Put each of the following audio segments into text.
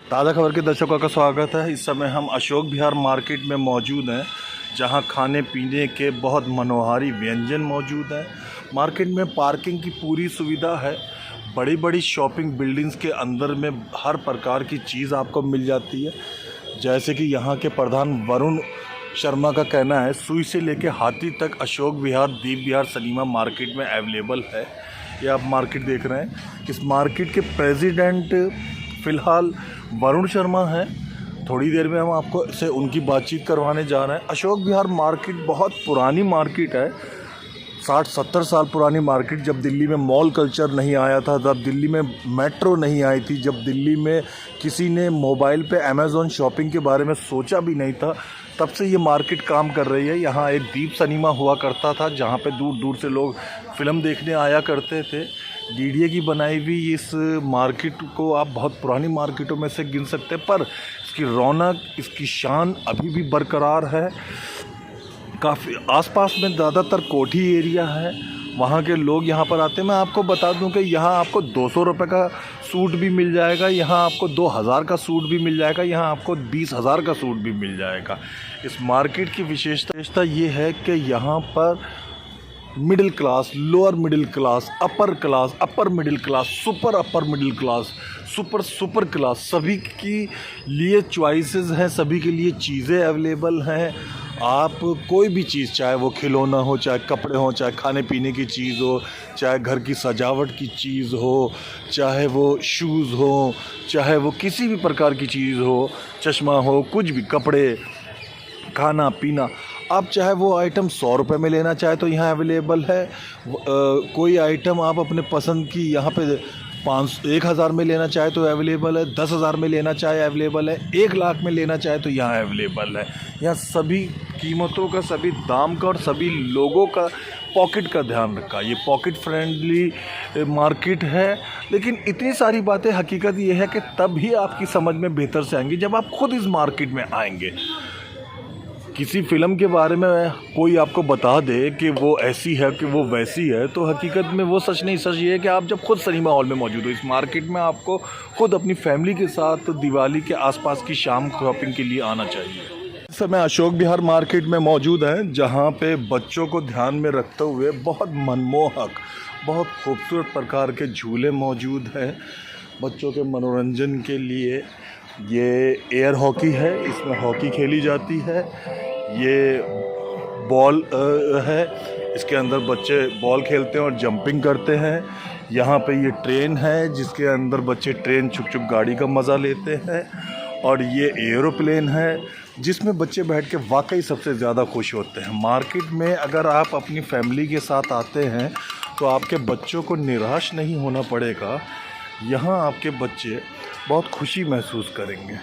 ताज़ा खबर के दर्शकों का स्वागत है। इस समय हम अशोक विहार मार्केट में मौजूद हैं, जहां खाने पीने के बहुत मनोहारी व्यंजन मौजूद हैं। मार्केट में पार्किंग की पूरी सुविधा है। बड़ी बड़ी शॉपिंग बिल्डिंग्स के अंदर में हर प्रकार की चीज़ आपको मिल जाती है। जैसे कि यहां के प्रधान वरुण शर्मा का कहना है, सुई से लेकर हाथी तक अशोक विहार दीप विहार सिनेमा मार्केट में अवेलेबल है। ये आप मार्केट देख रहे हैं। इस मार्केट के प्रेसिडेंट फ़िलहाल वरुण शर्मा हैं। थोड़ी देर में हम आपको से उनकी बातचीत करवाने जा रहे हैं। अशोक विहार मार्केट बहुत पुरानी मार्केट है, 60-70 साल पुरानी मार्केट। जब दिल्ली में मॉल कल्चर नहीं आया था, जब दिल्ली में मेट्रो नहीं आई थी, जब दिल्ली में किसी ने मोबाइल पे अमेज़ॉन शॉपिंग के बारे में सोचा भी नहीं था, तब से ये मार्केट काम कर रही है। यहाँ एक दीप सिनेमा हुआ करता था, जहाँ पे दूर दूर से लोग फ़िल्म देखने आया करते थे। डीडीए की बनाई हुई इस मार्केट को आप बहुत पुरानी मार्केटों में से गिन सकते हैं, पर इसकी रौनक, इसकी शान अभी भी बरकरार है। काफ़ी आसपास में ज़्यादातर कोठी एरिया है, वहाँ के लोग यहाँ पर आते हैं। मैं आपको बता दूं कि यहाँ आपको 200 रुपये का सूट भी मिल जाएगा, यहाँ आपको 2000 का सूट भी मिल जाएगा, यहाँ आपको 20,000 का सूट भी मिल जाएगा। इस मार्केट की विशेषता ये है कि यहाँ पर middle class, lower middle class, upper middle class, super upper middle class, super class, सभी के लिए चॉइसेस हैं, सभी के लिए चीज़ें अवेलेबल हैं। आप कोई भी चीज़, चाहे वो खिलौना हो, चाहे कपड़े हो, चाहे खाने पीने की चीज़ हो, चाहे घर की सजावट की चीज़ हो, चाहे वो शूज़ हो, चाहे वो किसी भी प्रकार की चीज़ हो, चश्मा हो, कुछ भी, कपड़े, खाना पीना, आप चाहे वो आइटम 100 रुपये में लेना चाहे तो यहाँ अवेलेबल है। कोई आइटम आप अपने पसंद की यहाँ पे 1,000 में लेना चाहे तो अवेलेबल है, 10,000 में लेना चाहे अवेलेबल है, 1,00,000 में लेना चाहे तो यहाँ अवेलेबल है। यहाँ सभी कीमतों का, सभी दाम का और सभी लोगों का पॉकेट का ध्यान रखा। ये पॉकेट फ्रेंडली मार्केट है। लेकिन इतनी सारी बातें, हकीकत ये है कि तब ही आपकी समझ में बेहतर से आएंगी जब आप खुद इस मार्केट में आएंगे। किसी फ़िल्म के बारे में कोई आपको बता दे कि वो ऐसी है कि वो वैसी है, तो हकीकत में वो सच नहीं। सच ये है कि आप जब खुद सिनेमा हॉल में मौजूद हो, इस मार्केट में आपको खुद अपनी फैमिली के साथ दिवाली के आसपास की शाम शॉपिंग के लिए आना चाहिए। इस समय अशोक विहार मार्केट में मौजूद हैं, जहाँ पे बच्चों को ध्यान में रखते हुए बहुत मनमोहक, बहुत खूबसूरत प्रकार के झूले मौजूद हैं बच्चों के मनोरंजन के लिए। ये एयर हॉकी है, इसमें हॉकी खेली जाती है। ये बॉल है, इसके अंदर बच्चे बॉल खेलते हैं और जंपिंग करते हैं। यहाँ पे ये ट्रेन है, जिसके अंदर बच्चे ट्रेन छुक छुक गाड़ी का मज़ा लेते हैं। और ये एरोप्लेन है, जिसमें बच्चे बैठ के वाकई सबसे ज़्यादा खुश होते हैं। मार्केट में अगर आप अपनी फैमिली के साथ आते हैं तो आपके बच्चों को निराश नहीं होना पड़ेगा। यहाँ आपके बच्चे बहुत खुशी महसूस करेंगे।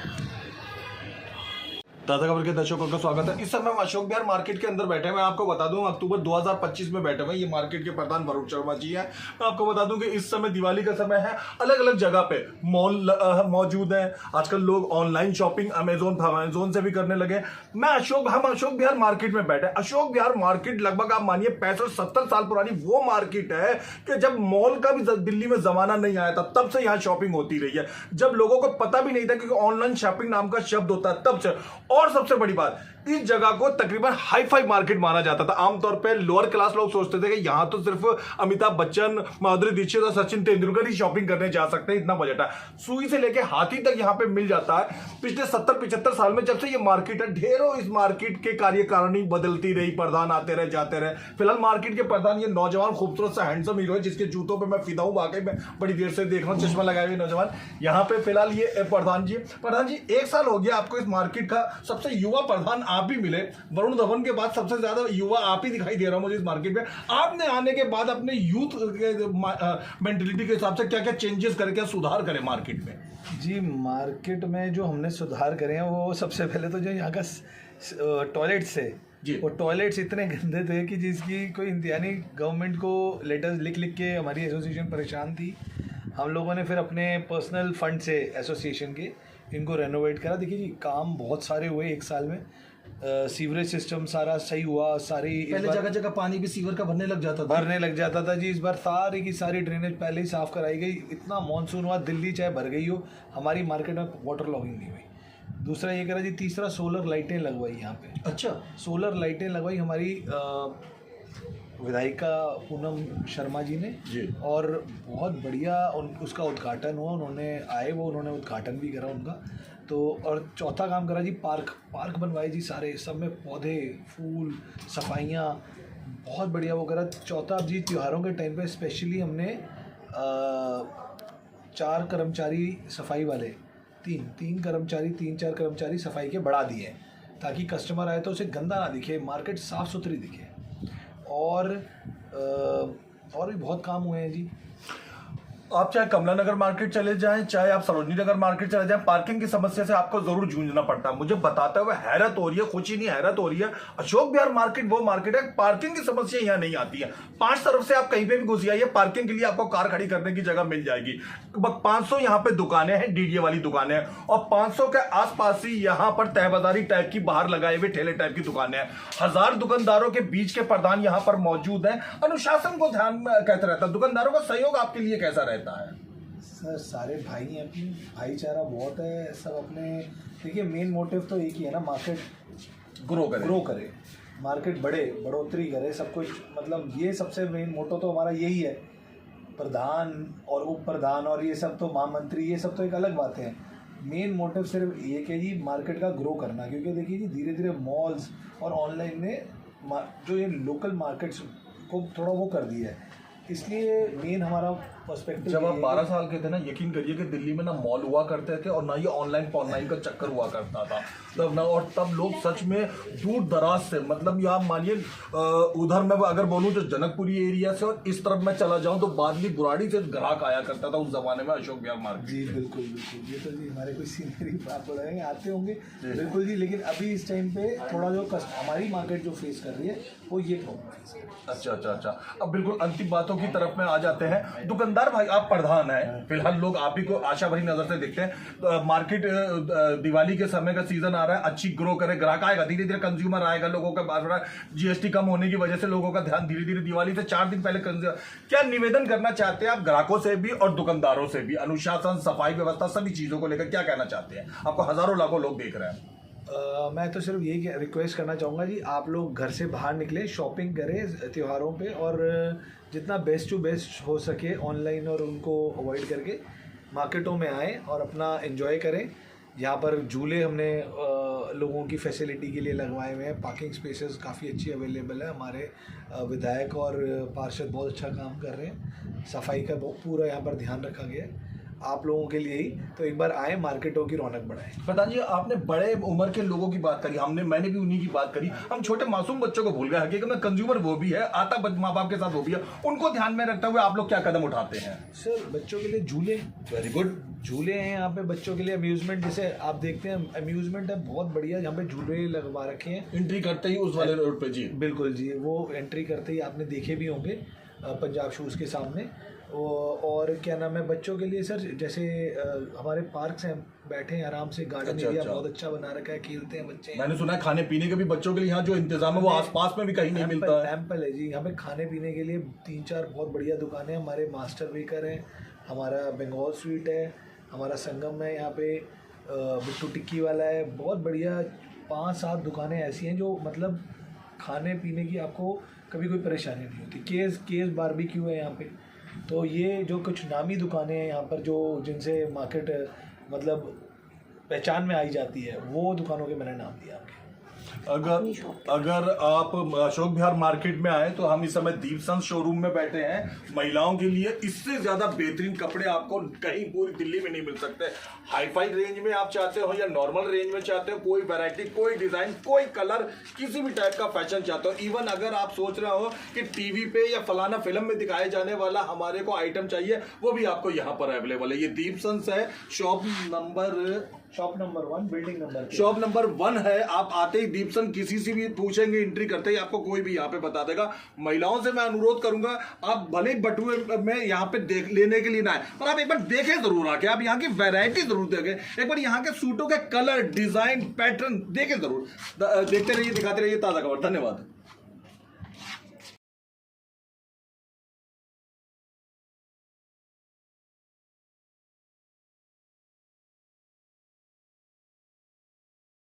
ताज़ा खबर के दर्शकों का स्वागत है। इस समय हम अशोक विहार मार्केट के अंदर बैठे हैं। मैं आपको बता दूं, अक्टूबर 2025 में बैठे हुए ये मार्केट के प्रधान वरुण शर्मा जी हैं। मैं आपको बता दूं कि इस समय दिवाली का समय है। अलग अलग जगह पे मॉल मौजूद हैं। आजकल लोग ऑनलाइन शॉपिंग अमेजोन से भी करने लगे। हम अशोक विहार मार्केट में बैठे। अशोक विहार मार्केट लगभग आप मानिए 65-70 साल पुरानी वो मार्केट है कि जब मॉल का भी दिल्ली में जमाना नहीं आया था, तब से यहाँ शॉपिंग होती रही है। जब लोगों को पता भी नहीं था कि ऑनलाइन शॉपिंग नाम का शब्द होता है, तब से। और सबसे बड़ी बात, इस जगह को तकरीबन हाई फाई मार्केट माना जाता था। आमतौर पे लोअर क्लास लोग सोचते थे कि यहां तो सिर्फ अमिताभ बच्चन, माधुरी दीक्षित और सचिन तेंदुलकर ही शॉपिंग करने जा सकते हैं, इतना बजट है। सुई से लेके हाथी तक यहां पे मिल जाता है। पिछले 70-75 साल में जब से ये मार्केट है, ढेरों इस मार्केट के कार्यकारिणी बदलती रही, प्रधान आते रहे, जाते रहे। फिलहाल मार्केट के प्रधान ये नौजवान खूबसूरत सा हैंडसम हीरो है, जिसके जूतों पर मैं फिदा हूं। वाकई में बड़ी देर से देख रहा हूं, चश्मा लगाए हुए नौजवान यहाँ पे फिलहाल ये प्रधान जी। 1 साल हो गया आपको इस मार्केट का। सबसे युवा प्रधान आप ही मिले। वरुण धवन के बाद सबसे ज्यादा युवा आप ही दिखाई दे रहा हूं मुझे इस मार्केट में। आपने आने के बाद अपने यूथ के मेंटेलिटी के हिसाब से क्या क्या चेंजेस करे, क्या सुधार करे मार्केट में? जी, मार्केट में जो हमने सुधार करे हैं, वो सबसे पहले तो जो यहाँ का टॉयलेट्स है जी, वो टॉयलेट्स इतने गंदे थे कि जिसकी कोई इंतजानी गवर्नमेंट को लेटर्स लिख लिख के हमारी एसोसिएशन परेशान थी। हम लोगों ने फिर अपने पर्सनल फंड से एसोसिएशन के इनको रेनोवेट करा। देखिए जी, काम बहुत सारे हुए 1 साल में। सीवरेज सिस्टम सारा सही हुआ, सारी पहले जगह जगह पानी भी सीवर का भरने लग जाता था जी। इस बार सारी की सारी ड्रेनेज पहले ही साफ कराई गई। इतना मानसून हुआ, दिल्ली चाहे भर गई हो, हमारी मार्केट में वाटर लॉगिंग नहीं हुई। दूसरा ये करा जी, तीसरा सोलर लाइटें लगवाई यहाँ पे। अच्छा, सोलर लाइटें लगवाई हमारी विधायिका पूनम शर्मा जी ने जी। और बहुत बढ़िया उसका उद्घाटन हुआ, उन्होंने उद्घाटन भी करा उनका। तो और चौथा काम करा जी, पार्क बनवाए जी सारे, सब में पौधे, फूल, सफाइयाँ, बहुत बढ़िया वो करा। चौथा जी, त्योहारों के टाइम पे स्पेशली हमने 4 कर्मचारी सफाई वाले, तीन चार कर्मचारी सफाई के बढ़ा दिए हैं, ताकि कस्टमर आए तो उसे गंदा ना दिखे, मार्केट साफ़ सुथरी दिखे। और भी बहुत काम हुए हैं जी। आप चाहे कमला नगर मार्केट चले जाएं, चाहे आप सरोजनी नगर मार्केट चले जाएं, पार्किंग की समस्या से आपको जरूर जूझना पड़ता है। मुझे बताते हुए हैरत हो रही है, खुशी नहीं हैरत हो रही है। अशोक विहार मार्केट वो मार्केट है, पार्किंग की समस्या यहाँ नहीं आती है। 5 तरफ से आप कहीं पे भी घुस जाइए, पार्किंग के लिए आपको कार खड़ी करने की जगह मिल जाएगी। 500 यहाँ पे दुकानें हैं, डीडीए वाली दुकानें हैं, और 500 के आसपास ही यहाँ पर तहबाजारी टाइप की बाहर लगाए हुए ठेले टाइप की दुकानें हैं। 1000 दुकानदारों के बीच के प्रधान यहाँ पर मौजूद हैं। अनुशासन को ध्यान में कैसे रहता है, दुकानदारों का सहयोग आपके लिए कैसा रहता है? सर सारे भाई हैं, अपनी भाईचारा बहुत है सब अपने। देखिए मेन मोटिव तो एक ही है ना, मार्केट ग्रो करे, मार्केट बढ़ोतरी करे, सब कुछ, मतलब ये सबसे मेन मोटो तो हमारा यही है। प्रधान और उप प्रधान और ये सब तो महामंत्री, ये सब तो एक अलग बातें हैं। मेन मोटिव सिर्फ एक है जी, मार्केट का ग्रो करना। क्योंकि देखिए जी, धीरे धीरे मॉल्स और ऑनलाइन ने जो ये लोकल मार्केट्स को थोड़ा वो कर दिया है, इसलिए मेन हमारा पर्सपेक्टिव। जब आप 12 साल के थे ना, यकीन करिए कि दिल्ली में ना मॉल हुआ करते थे और ना ये ऑनलाइन का चक्कर हुआ करता था तब ना। और तब लोग सच में दूर दराज से, मतलब ये आप मानिए उधर मैं अगर बोलूँ तो जनकपुरी एरिया से और इस तरफ मैं चला जाऊँ तो बादली बुराड़ी से ग्राहक आया करता था उस जमाने में अशोक विहार मार्केट। जी बिल्कुल, ये तो जी हमारे कोई सीनियरी बात हो रहे हैं, आते होंगे बिल्कुल जी। लेकिन अभी इस टाइम पे थोड़ा जो हमारी मार्केट जो फेस कर रही है वो ये प्रॉब्लम है। अच्छा। अब बिल्कुल अंतिम बातों की तरफ में आ जाते हैं। दुकानदार भाई, आप प्रधान हैं, फिलहाल लोग आप ही को आशा भरी नजर से देखते हैं। तो मार्केट दिवाली के समय का सीजन आ रहा है, अच्छी ग्रो करे, ग्राहक आएगा, धीरे धीरे कंज्यूमर आएगा, लोगों का जीएसटी कम होने की वजह से लोगों का ध्यान धीरे धीरे दिवाली से 4 दिन पहले क्या निवेदन करना चाहते हैं आप ग्राहकों से भी और दुकानदारों से भी? अनुशासन, सफाई व्यवस्था, सभी चीजों को लेकर क्या कहना चाहते हैं? आपको हजारों लाखों लोग देख रहे हैं। मैं तो सिर्फ यही रिक्वेस्ट करना चाहूँगा जी, आप लोग घर से बाहर निकले, शॉपिंग करें त्योहारों पे, और जितना बेस्ट टू बेस्ट हो सके ऑनलाइन और उनको अवॉइड करके मार्केटों में आएँ और अपना एंजॉय करें। यहाँ पर झूले हमने लोगों की फैसिलिटी के लिए लगवाए हुए हैं, पार्किंग स्पेसेस काफ़ी अच्छी अवेलेबल है। हमारे विधायक और पार्षद बहुत अच्छा काम कर रहे हैं, सफाई का पूरा यहाँ पर ध्यान रखा गया है आप लोगों के लिए ही। तो एक बार आए, मार्केटों की रौनक बढ़ाएं। प्रधान जी, आपने बड़े उम्र के लोगों की बात करी, मैंने भी उन्हीं की बात करी। हम छोटे मासूम बच्चों को भूल गए। हकीकत में कंज्यूमर वो भी है, आता माँ बाप के साथ वो भी है, उनको ध्यान में रखते हुए आप लोग क्या कदम उठाते हैं? सर बच्चों के लिए झूले, वेरी गुड झूले हैं यहाँ पे बच्चों के लिए। अम्यूजमेंट, जैसे आप देखते हैं अम्यूजमेंट है बहुत बढ़िया, यहाँ पे झूले लगवा रखे हैं एंट्री करते ही उस वाले रोड पे। जी बिल्कुल जी, वो एंट्री करते ही आपने देखे भी होंगे पंजाब शूज़ के सामने। और क्या नाम है, बच्चों के लिए सर जैसे हमारे पार्क्स हैं, बैठे हैं आराम से, गार्डन एरिया बहुत अच्छा बना रखा है, खेलते हैं बच्चे। मैंने सुना है खाने पीने के भी बच्चों के लिए यहाँ जो इंतजाम है वो आसपास में भी कहीं नहीं मिलता है। एम्पल है जी, यहाँ पे खाने पीने के लिए 3-4 बहुत बढ़िया दुकानें हैं। हमारे मास्टर बेकर हैं, हमारा बंगाल स्वीट है, हमारा संगम है, यहाँ पे बिट्टू टिक्की वाला है, बहुत बढ़िया 5-7 दुकानें ऐसी हैं जो मतलब खाने पीने की आपको कभी कोई परेशानी नहीं होती। केस बारबेक्यू है यहाँ पे। तो ये जो कुछ नामी दुकानें हैं यहाँ पर, जो जिनसे मार्केट मतलब पहचान में आई जाती है, वो दुकानों के मैंने नाम दिया आपके। अगर आप अशोक विहार मार्केट में आए तो हम इस समय दीपसन शोरूम में बैठे हैं। महिलाओं के लिए इससे ज्यादा बेहतरीन कपड़े आपको कहीं पूरी दिल्ली में नहीं मिल सकते। हाईफाई रेंज में आप चाहते हो या नॉर्मल रेंज में चाहते हो, कोई वैरायटी, कोई डिजाइन, कोई कलर, किसी भी टाइप का फैशन चाहते हो। इवन अगर आप सोच रहे हो कि टीवी पे या फलाना फिल्म में दिखाए जाने वाला हमारे को आइटम चाहिए, वो भी आपको यहाँ पर अवेलेबल है। ये दीपसन है, shop number shop number 1 building number shop number 1 है। आप आते ही दीपसन किसी से भी पूछेंगे, एंट्री करते ही आपको कोई भी यहाँ पे बता देगा। महिलाओं से मैं अनुरोध करूंगा, आप भले ही बटुए में यहाँ पे देख लेने के लिए ना आए, पर आप एक बार देखें जरूर आके, आप यहाँ की वैरायटी जरूर देखें, एक बार यहाँ के सूटों के कलर, डिजाइन, पैटर्न देखें जरूर। देखते रहिए, दिखाते रहिए ताजा खबर। धन्यवाद।